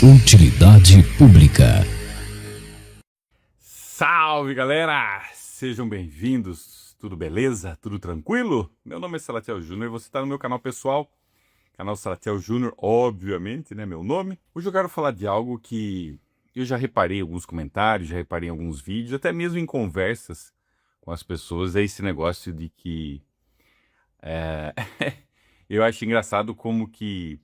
Utilidade pública. Salve, galera! Sejam bem-vindos. Tudo beleza? Tudo tranquilo? Meu nome é Salatiel Júnior e você está no meu canal pessoal, canal Salatiel Júnior, obviamente, né? Meu nome. Hoje eu quero falar de algo que eu já reparei em alguns comentários, já reparei em alguns vídeos, até mesmo em conversas com as pessoas, é esse negócio de que eu acho engraçado como que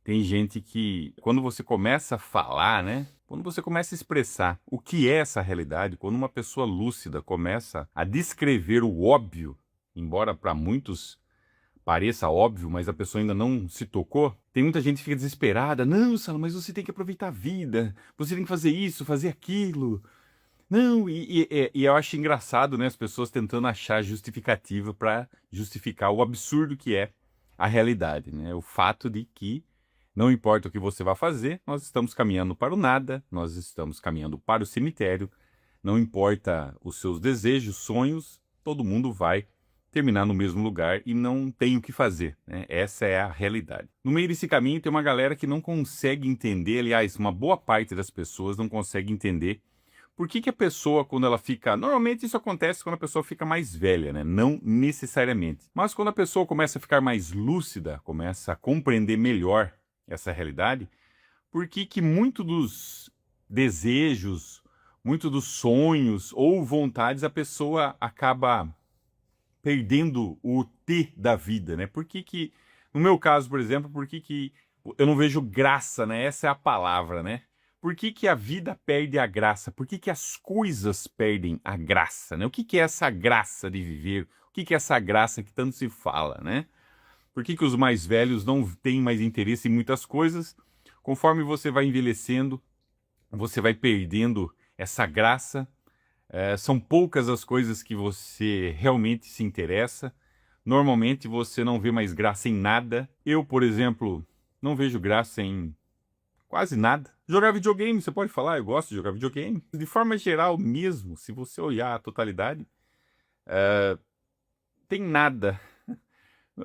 tem gente que, quando você começa a falar, né? Quando você começa a expressar o que é essa realidade, quando uma pessoa lúcida começa a descrever o óbvio, embora para muitos pareça óbvio, mas a pessoa ainda não se tocou, tem muita gente que fica desesperada. Não, Sala, mas você tem que aproveitar a vida, você tem que fazer isso, fazer aquilo. Não, e eu acho engraçado, né, as pessoas tentando achar justificativa para justificar o absurdo que é a realidade, né? O fato de que não importa o que você vai fazer, nós estamos caminhando para o nada, nós estamos caminhando para o cemitério, não importa os seus desejos, sonhos, todo mundo vai terminar no mesmo lugar e não tem o que fazer, né? Essa é a realidade. No meio desse caminho tem uma galera que não consegue entender, aliás, uma boa parte das pessoas não consegue entender por que a pessoa, quando ela fica... Normalmente isso acontece quando a pessoa fica mais velha, né? Não necessariamente. Mas quando a pessoa começa a ficar mais lúcida, começa a compreender melhor essa realidade, por que muito dos desejos, muito dos sonhos ou vontades, a pessoa acaba perdendo o T da vida, né? Por que, no meu caso, por exemplo, por que eu não vejo graça, né? Essa é a palavra, né? Por que a vida perde a graça? Por que as coisas perdem a graça, né? O que é essa graça de viver? O que é essa graça que tanto se fala, né? Por que os mais velhos não têm mais interesse em muitas coisas? Conforme você vai envelhecendo, você vai perdendo essa graça. São poucas as coisas que você realmente se interessa. Normalmente você não vê mais graça em nada. Eu, por exemplo, não vejo graça em quase nada. Jogar videogame, você pode falar, eu gosto de jogar videogame. De forma geral mesmo, se você olhar a totalidade, tem nada.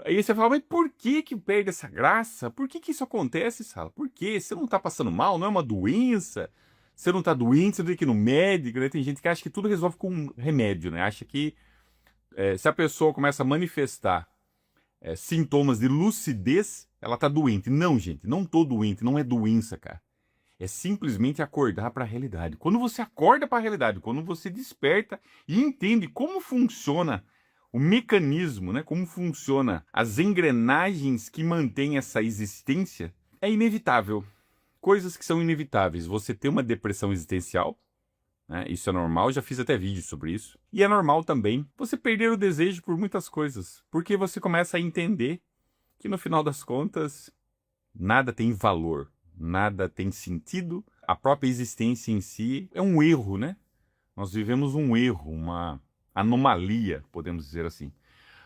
Aí você fala, mas por que perde essa graça? Por que isso acontece, Sala? Por quê? Você não tá passando mal? Não é uma doença? Você não tá doente, você tem que ir no médico, né? Tem gente que acha que tudo resolve com remédio, né? Acha que se a pessoa começa a manifestar sintomas de lucidez, ela tá doente. Não, gente, não tô doente, não é doença, cara. É simplesmente acordar para a realidade. Quando você acorda para a realidade, quando você desperta e entende como funciona o mecanismo, né, como funciona as engrenagens que mantêm essa existência, é inevitável. Coisas que são inevitáveis. Você ter uma depressão existencial, né, isso é normal, já fiz até vídeo sobre isso. E é normal também você perder o desejo por muitas coisas, porque você começa a entender que no final das contas nada tem valor. Nada tem sentido, a própria existência em si é um erro, né? Nós vivemos um erro, uma anomalia, podemos dizer assim.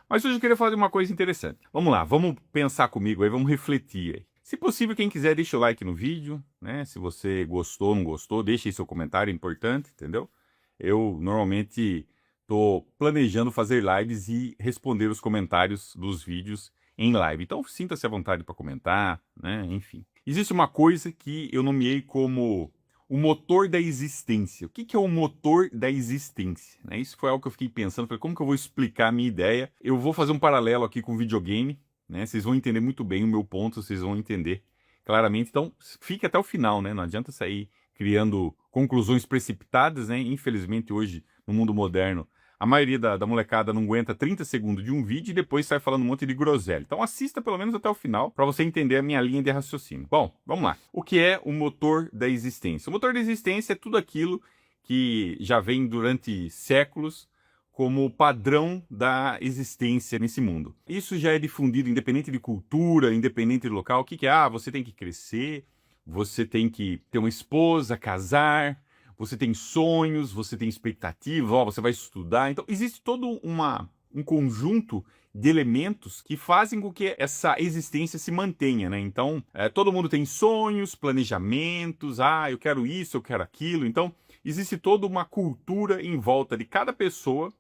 Mas hoje eu queria falar de uma coisa interessante. Vamos lá, vamos pensar comigo aí, vamos refletir aí. Se possível, quem quiser, deixa o like no vídeo, né? Se você gostou ou não gostou, deixa aí seu comentário, é importante, entendeu? Eu normalmente estou planejando fazer lives e responder os comentários dos vídeos em live. Então sinta-se à vontade para comentar, né? Enfim. Existe uma coisa que eu nomeei como o motor da existência. O que é o motor da existência? Né? Isso foi algo que eu fiquei pensando. Falei, como que eu vou explicar a minha ideia? Eu vou fazer um paralelo aqui com videogame. Né? Vocês vão entender muito bem o meu ponto, vocês vão entender claramente. Então, fique até o final, né? Não adianta sair criando conclusões precipitadas, né? Infelizmente, hoje, no mundo moderno, a maioria da molecada não aguenta 30 segundos de um vídeo e depois sai falando um monte de groselha. Então assista pelo menos até o final para você entender a minha linha de raciocínio. Bom, vamos lá. O que é o motor da existência? O motor da existência é tudo aquilo que já vem durante séculos como padrão da existência nesse mundo. Isso já é difundido independente de cultura, independente de local. O que é? Ah, você tem que crescer, você tem que ter uma esposa, casar, você tem sonhos, você tem expectativas, ó, você vai estudar. Então, existe todo um conjunto de elementos que fazem com que essa existência se mantenha, né? Então, todo mundo tem sonhos, planejamentos, eu quero isso, eu quero aquilo. Então, existe toda uma cultura em volta de cada pessoa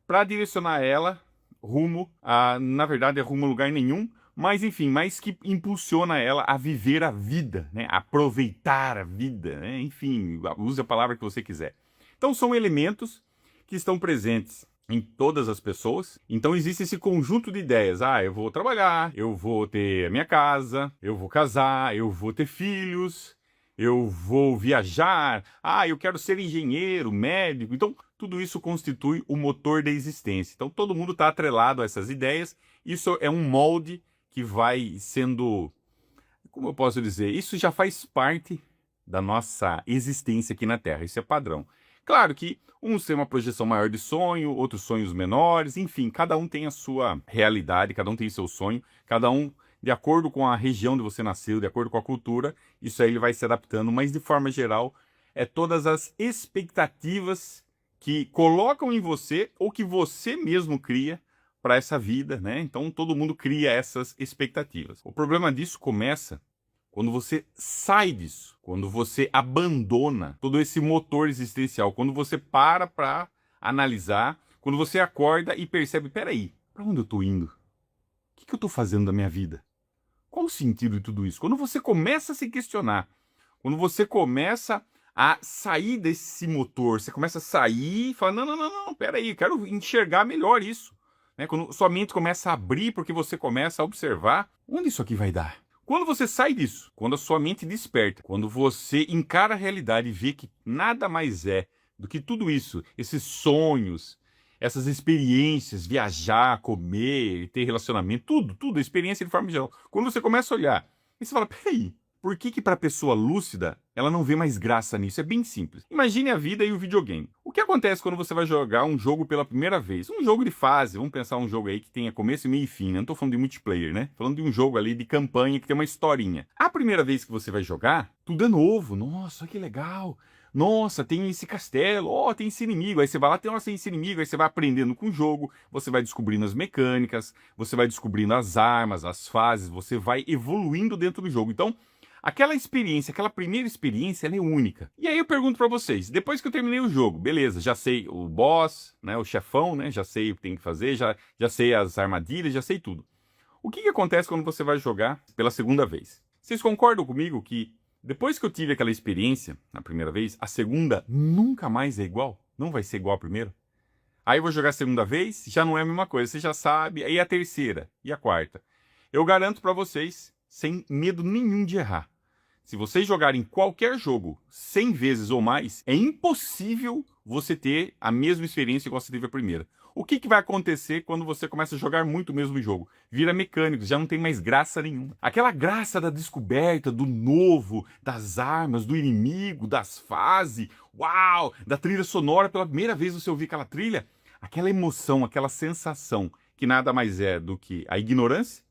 para direcionar ela rumo a, na verdade, rumo a lugar nenhum, Mas enfim, mas que impulsiona ela a viver a vida, né? Aproveitar a vida, né? Enfim, use a palavra que você quiser. Então são elementos que estão presentes em todas as pessoas. Então existe esse conjunto de ideias. Ah, eu vou trabalhar, eu vou ter a minha casa, eu vou casar, eu vou ter filhos, eu vou viajar. Ah, eu quero ser engenheiro, médico. Então tudo isso constitui o motor da existência. Então todo mundo está atrelado a essas ideias. Isso é um molde que vai sendo, como eu posso dizer, isso já faz parte da nossa existência aqui na Terra. Isso é padrão. Claro que uns têm uma projeção maior de sonho, outros sonhos menores, enfim, cada um tem a sua realidade, cada um tem seu sonho, cada um, de acordo com a região onde você nasceu, de acordo com a cultura, isso aí ele vai se adaptando, mas de forma geral, é todas as expectativas que colocam em você ou que você mesmo cria para essa vida, né? Então todo mundo cria essas expectativas. O problema disso começa quando você sai disso, quando você abandona todo esse motor existencial, quando você para analisar, quando você acorda e percebe, peraí, para onde eu estou indo? O que eu estou fazendo da minha vida? Qual o sentido de tudo isso? Quando você começa a se questionar, quando você começa a sair desse motor, você começa a sair e fala, não, peraí, quero enxergar melhor isso. Né? Quando sua mente começa a abrir, porque você começa a observar, onde isso aqui vai dar? Quando você sai disso, quando a sua mente desperta, quando você encara a realidade e vê que nada mais é do que tudo isso, esses sonhos, essas experiências, viajar, comer, ter relacionamento, tudo, experiência de forma geral. Quando você começa a olhar, e você fala, peraí, por que para a pessoa lúcida, ela não vê mais graça nisso? É bem simples. Imagine a vida e o videogame. O que acontece quando você vai jogar um jogo pela primeira vez? Um jogo de fase, vamos pensar um jogo aí que tenha começo, meio e fim, né? Não tô falando de multiplayer, né? Falando de um jogo ali de campanha que tem uma historinha. A primeira vez que você vai jogar, tudo é novo. Nossa, que legal. Nossa, tem esse castelo, ó, tem esse inimigo. Aí você vai lá, tem esse inimigo, aí você vai aprendendo com o jogo, você vai descobrindo as mecânicas, você vai descobrindo as armas, as fases, você vai evoluindo dentro do jogo. Então, aquela experiência, aquela primeira experiência, ela é única. E aí eu pergunto pra vocês, depois que eu terminei o jogo, beleza, já sei o boss, né, o chefão, né, já sei o que tem que fazer, já sei as armadilhas, já sei tudo. O que acontece quando você vai jogar pela segunda vez? Vocês concordam comigo que depois que eu tive aquela experiência, na primeira vez, a segunda nunca mais é igual? Não vai ser igual à primeira? Aí eu vou jogar a segunda vez, já não é a mesma coisa, você já sabe, aí a terceira e a quarta. Eu garanto pra vocês, sem medo nenhum de errar, se vocês jogarem qualquer jogo 100 vezes ou mais, é impossível você ter a mesma experiência igual você teve a primeira. O que vai acontecer quando você começa a jogar muito o mesmo jogo? Vira mecânico, já não tem mais graça nenhuma. Aquela graça da descoberta, do novo, das armas, do inimigo, das fases, uau, da trilha sonora, pela primeira vez você ouvir aquela trilha, aquela emoção, aquela sensação, que nada mais é do que a ignorância.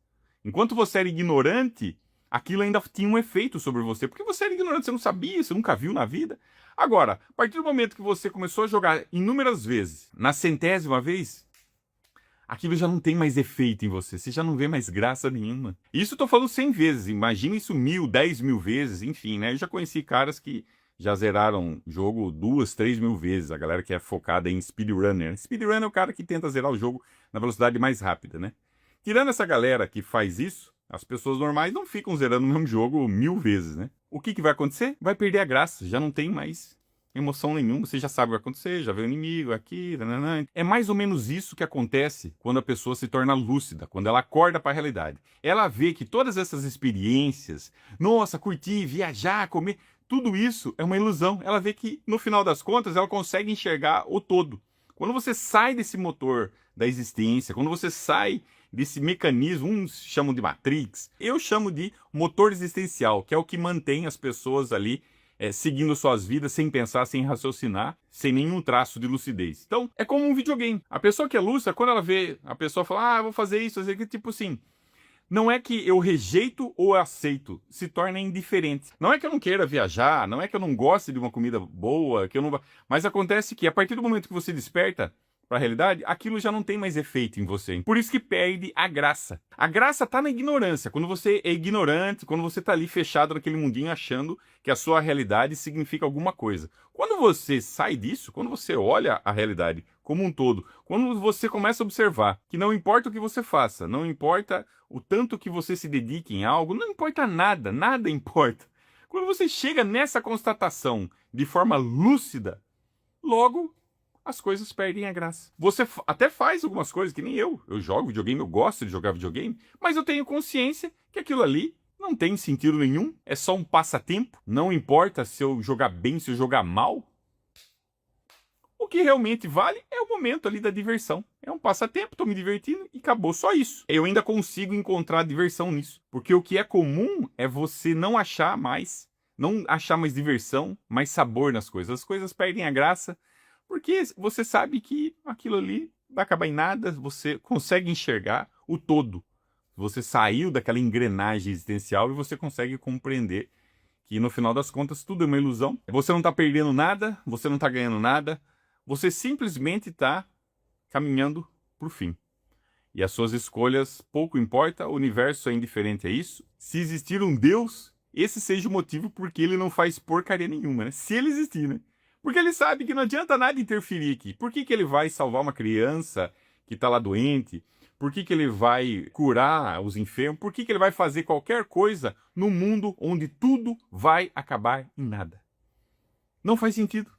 Enquanto você era ignorante, aquilo ainda tinha um efeito sobre você, porque você era ignorante, você não sabia, você nunca viu na vida. Agora, a partir do momento que você começou a jogar inúmeras vezes, na 100ª vez, aquilo já não tem mais efeito em você, você já não vê mais graça nenhuma. Isso eu tô falando 100 vezes, imagina isso 1000, 10.000 vezes, enfim, né? Eu já conheci caras que já zeraram jogo 2, 3.000 vezes, a galera que é focada em speedrunner. Speedrunner é o cara que tenta zerar o jogo na velocidade mais rápida, né? Tirando essa galera que faz isso, as pessoas normais não ficam zerando o mesmo jogo 1000 vezes, né? O que vai acontecer? Vai perder a graça, já não tem mais emoção nenhuma, você já sabe o que vai acontecer, já vê o inimigo aqui, nananã. É mais ou menos isso que acontece quando a pessoa se torna lúcida, quando ela acorda para a realidade. Ela vê que todas essas experiências, nossa, curtir, viajar, comer, tudo isso é uma ilusão. Ela vê que, no final das contas, ela consegue enxergar o todo. Quando você sai desse motor da existência, quando você sai desse mecanismo, uns chamam de Matrix, eu chamo de motor existencial, que é o que mantém as pessoas ali seguindo suas vidas sem pensar, sem raciocinar, sem nenhum traço de lucidez. Então, é como um videogame. A pessoa que é lúcida, quando ela vê a pessoa falar, vou fazer isso, fazer aquilo, tipo assim, não é que eu rejeito ou aceito, se torna indiferente. Não é que eu não queira viajar, não é que eu não goste de uma comida boa, que eu não... mas acontece que a partir do momento que você desperta para a realidade, aquilo já não tem mais efeito em você. Por isso que perde a graça. A graça tá na ignorância. Quando você é ignorante, quando você tá ali fechado naquele mundinho achando que a sua realidade significa alguma coisa. Quando você sai disso, quando você olha a realidade como um todo. Quando você começa a observar que não importa o que você faça, não importa o tanto que você se dedique em algo, não importa nada, nada importa. Quando você chega nessa constatação de forma lúcida, logo as coisas perdem a graça. Você até faz algumas coisas que nem eu. Eu jogo videogame, eu gosto de jogar videogame, mas eu tenho consciência que aquilo ali não tem sentido nenhum, é só um passatempo. Não importa se eu jogar bem, se eu jogar mal. O que realmente vale é o momento ali da diversão. É um passatempo, tô me divertindo e acabou, só isso. Eu ainda consigo encontrar diversão nisso. Porque o que é comum é você não achar mais diversão, mais sabor nas coisas. As coisas perdem a graça, porque você sabe que aquilo ali vai acabar em nada, você consegue enxergar o todo. Você saiu daquela engrenagem existencial e você consegue compreender que no final das contas tudo é uma ilusão. Você não está perdendo nada, você não está ganhando nada, você simplesmente está caminhando para o fim. E as suas escolhas pouco importa, o universo é indiferente a isso. Se existir um Deus, esse seja o motivo porque ele não faz porcaria nenhuma, né? Se ele existir, né? Porque ele sabe que não adianta nada interferir aqui. Por que ele vai salvar uma criança que está lá doente? Por que ele vai curar os enfermos? Por que ele vai fazer qualquer coisa no mundo onde tudo vai acabar em nada? Não faz sentido.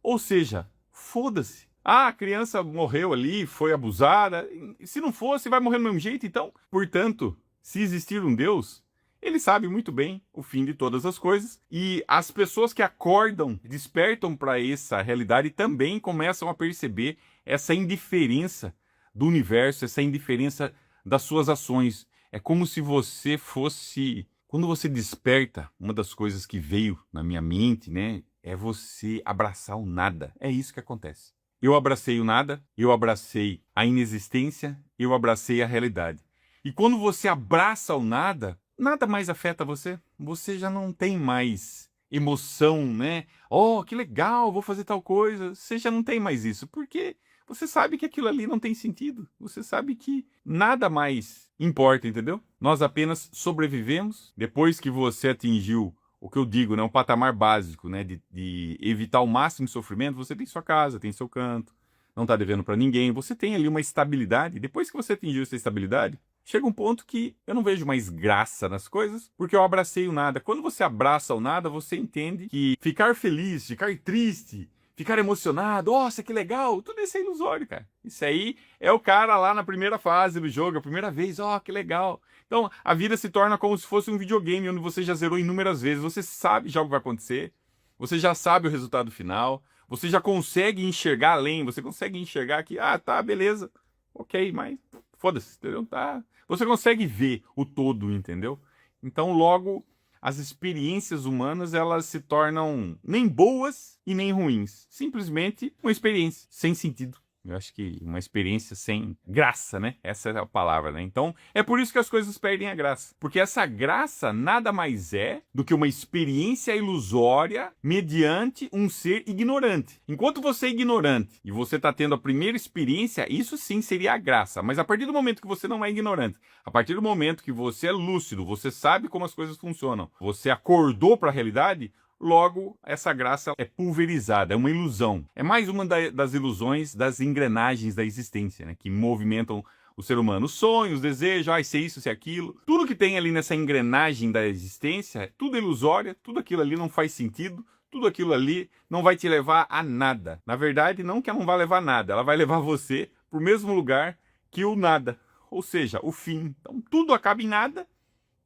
Ou seja, foda-se. Ah, a criança morreu ali, foi abusada. Se não fosse, vai morrer do mesmo jeito, então. Portanto, se existir um Deus, ele sabe muito bem o fim de todas as coisas. E as pessoas que acordam, despertam para essa realidade, também começam a perceber essa indiferença do universo, essa indiferença das suas ações. É como se você fosse... Quando você desperta, uma das coisas que veio na minha mente, né, é você abraçar o nada. É isso que acontece. Eu abracei o nada, eu abracei a inexistência, eu abracei a realidade. E quando você abraça o nada, nada mais afeta você. Você já não tem mais emoção, né? Oh, que legal, vou fazer tal coisa. Você já não tem mais isso, porque você sabe que aquilo ali não tem sentido. Você sabe que nada mais importa, entendeu? Nós apenas sobrevivemos. Depois que você atingiu o que eu digo, né, um patamar básico, né, de evitar o máximo de sofrimento, você tem sua casa, tem seu canto, não está devendo para ninguém, você tem ali uma estabilidade. Depois que você atingiu essa estabilidade, chega um ponto que eu não vejo mais graça nas coisas, porque eu abracei o nada. Quando você abraça o nada, você entende que ficar feliz, ficar triste, ficar emocionado, nossa, que legal, tudo isso é ilusório, cara. Isso aí é o cara lá na primeira fase do jogo, a primeira vez, que legal. Então, a vida se torna como se fosse um videogame onde você já zerou inúmeras vezes. Você sabe já o que vai acontecer, você já sabe o resultado final, você já consegue enxergar além, você consegue enxergar que, tá, beleza, ok, mas foda-se, entendeu? Tá. Você consegue ver o todo, entendeu? Então, logo, as experiências humanas, elas se tornam nem boas e nem ruins. Simplesmente uma experiência sem sentido. Eu acho que uma experiência sem graça, né? Essa é a palavra, né? Então, é por isso que as coisas perdem a graça. Porque essa graça nada mais é do que uma experiência ilusória mediante um ser ignorante. Enquanto você é ignorante e você está tendo a primeira experiência, isso sim seria a graça. Mas a partir do momento que você não é ignorante, a partir do momento que você é lúcido, você sabe como as coisas funcionam, você acordou para a realidade, logo, essa graça é pulverizada, é uma ilusão. É mais uma das ilusões, das engrenagens da existência, né, que movimentam o ser humano. Os sonhos, os desejos, ser isso, ser aquilo. Tudo que tem ali nessa engrenagem da existência, tudo é ilusório, tudo aquilo ali não faz sentido, tudo aquilo ali não vai te levar a nada. Na verdade, não que ela não vai levar a nada, ela vai levar você para o mesmo lugar que o nada. Ou seja, o fim. Então, tudo acaba em nada,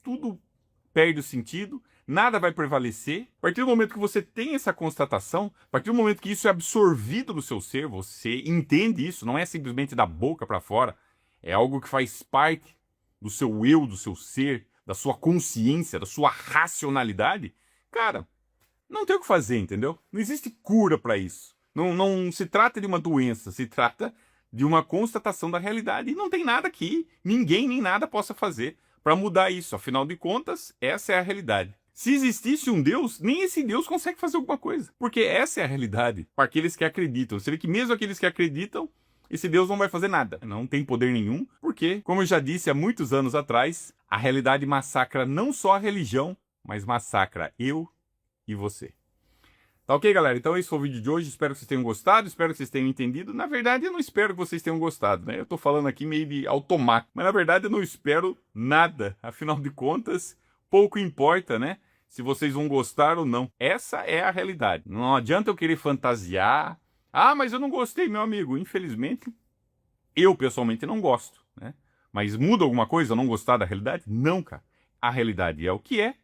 tudo perde o sentido, nada vai prevalecer. A partir do momento que você tem essa constatação, a partir do momento que isso é absorvido no seu ser, você entende isso, não é simplesmente da boca para fora, é algo que faz parte do seu eu, do seu ser, da sua consciência, da sua racionalidade, cara, não tem o que fazer, entendeu? Não existe cura para isso. Não se trata de uma doença, se trata de uma constatação da realidade. E não tem nada que ninguém nem nada possa fazer para mudar isso. Afinal de contas, essa é a realidade. Se existisse um Deus, nem esse Deus consegue fazer alguma coisa. Porque essa é a realidade para aqueles que acreditam. Você vê que mesmo aqueles que acreditam, esse Deus não vai fazer nada. Não tem poder nenhum, porque, como eu já disse há muitos anos atrás, a realidade massacra não só a religião, mas massacra eu e você. Tá ok, galera? Então esse foi o vídeo de hoje. Espero que vocês tenham gostado, espero que vocês tenham entendido. Na verdade, eu não espero que vocês tenham gostado, né? Eu tô falando aqui meio de automático. Mas na verdade, eu não espero nada. Afinal de contas, pouco importa, né? Se vocês vão gostar ou não. Essa é a realidade. Não adianta eu querer fantasiar. Ah, mas eu não gostei, meu amigo. Infelizmente, eu pessoalmente não gosto, né? Mas muda alguma coisa eu não gostar da realidade? Não, cara. A realidade é o que é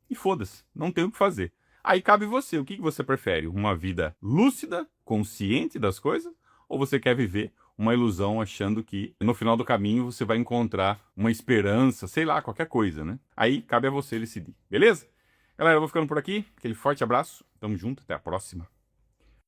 e foda-se. Não tem o que fazer. Aí cabe você. O que você prefere? Uma vida lúcida, consciente das coisas? Ou você quer viver uma ilusão achando que no final do caminho você vai encontrar uma esperança, sei lá, qualquer coisa, né? Aí cabe a você decidir. Beleza? Galera, eu vou ficando por aqui. Aquele forte abraço. Tamo junto. Até a próxima.